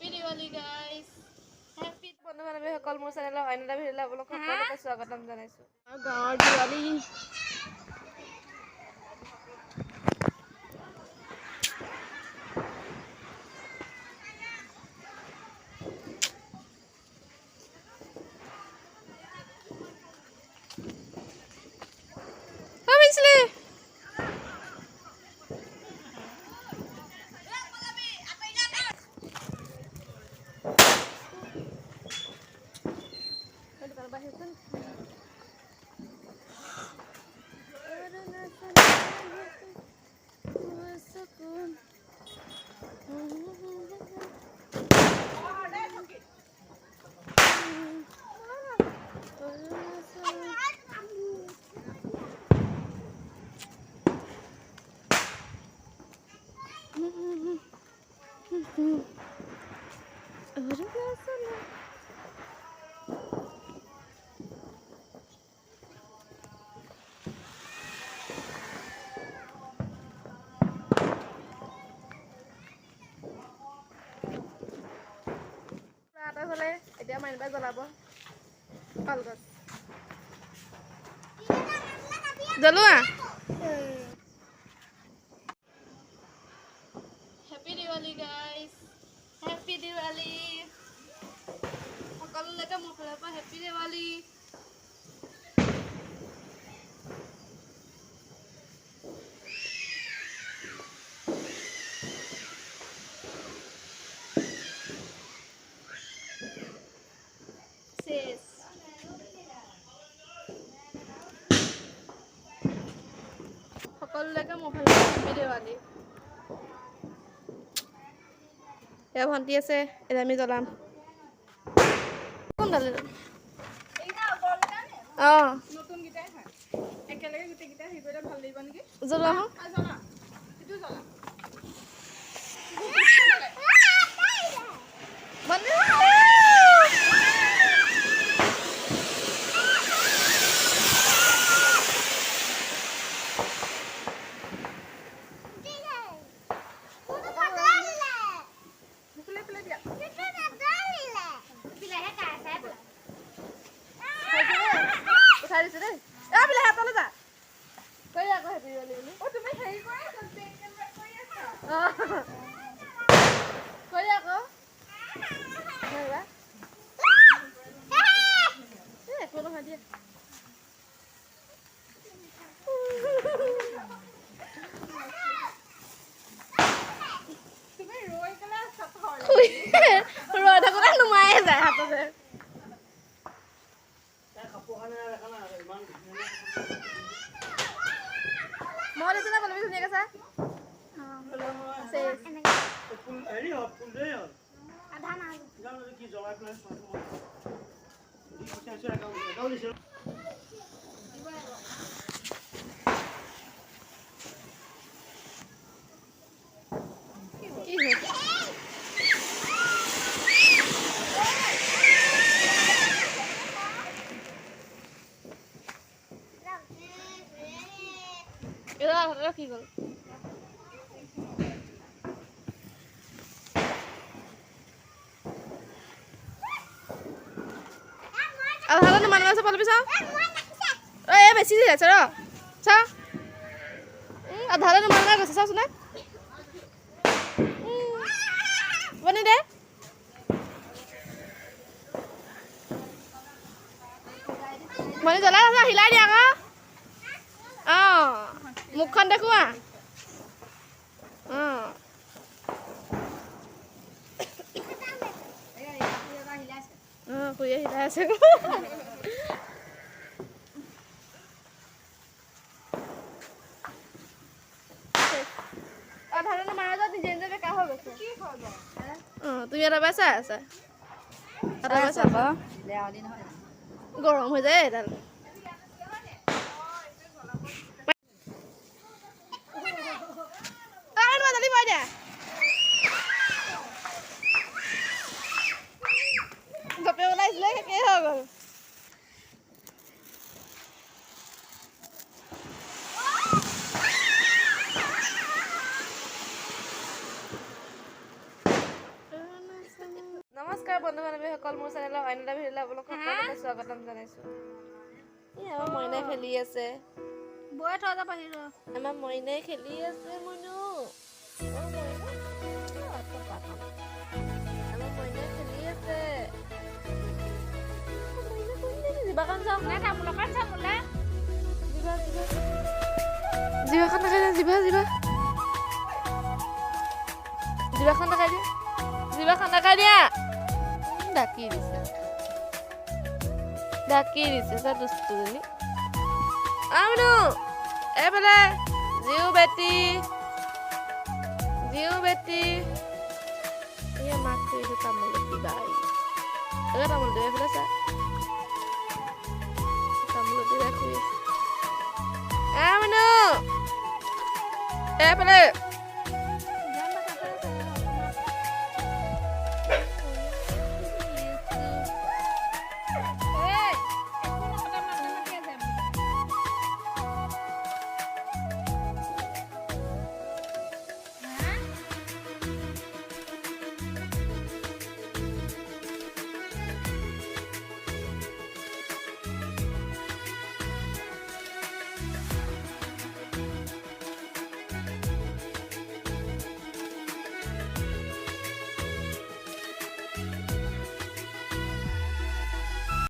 Happy Diwali guys. Happy বন্ধু বান্ধৱীসকল মোৰ চেনেলৰ অন্য এটা ভিডিঅ'লৈ আপোনালোকক সকলোকে স্বাগতম জনাইছোঁ। গাঁৱৰ দিৱালী এতিয়া মাইনবাই জ্বলাব কলগছ জ্বলোৱা Happy Diwali guys. Happy Diwali. সকলোকে মোৰ ফালৰ পৰা Happy Diwali. সকলোকে মোৰ ফালৰ পৰা Happy Diwali. এয়া ভণ্টি আছে এটা আমি জ্বলাম কোন ডালে নতুন গিটাই হয় একেলগে গুটি গিটাই হিবলে ভাল লাগিব নেকি জ্বলা হ জ্বলা ইটো জ্বলা বন্ধ কি গল আধালে মানুহ আছে পালবি চাও এ বেছি আছে ৰ চা আধালে মানুহ আছে চাও শুনা বনি দে মানে জ্বলা আছে হিলাই দিয়া আকৌ মুখখন দেখুৱা খুৰীয়ে হিলাই আছে তুমি এটা বেচা আছা গৰম হৈ যায় এডাল জপে ওলাইছিলে শেষেই হৈ গ'ল নমস্কাৰ বন্ধু বান্ধৱীসকল, মোৰ চেনেলৰ অন্য এটা ভিডিঅ'লৈ আপোনালোকক সকলোকে স্বাগতম জনাইছোঁ। এই আমাৰ মইনাই খেলি আছে। বৈ থৈ যাব বাহিৰত। আমাৰ মইনাই খেলি আছে মইনু। আমাৰ মইনাই খেলি আছে। জিভাখন চাওক নে তামোলকে চামোলে জিভাখন দেখাই দিয়া, জিভাখন দেখাই দিয়া, জিভাখন দেখাই দিয়া। ঢাকি দিছে চা দুষ্টুজনী। আমনু এইফালে জিউ বেটি এই মাক থৈ তামোল দিবা। তামোল দিব এইফালে চা, তামোল দি ৰাখি আমনু এইফালে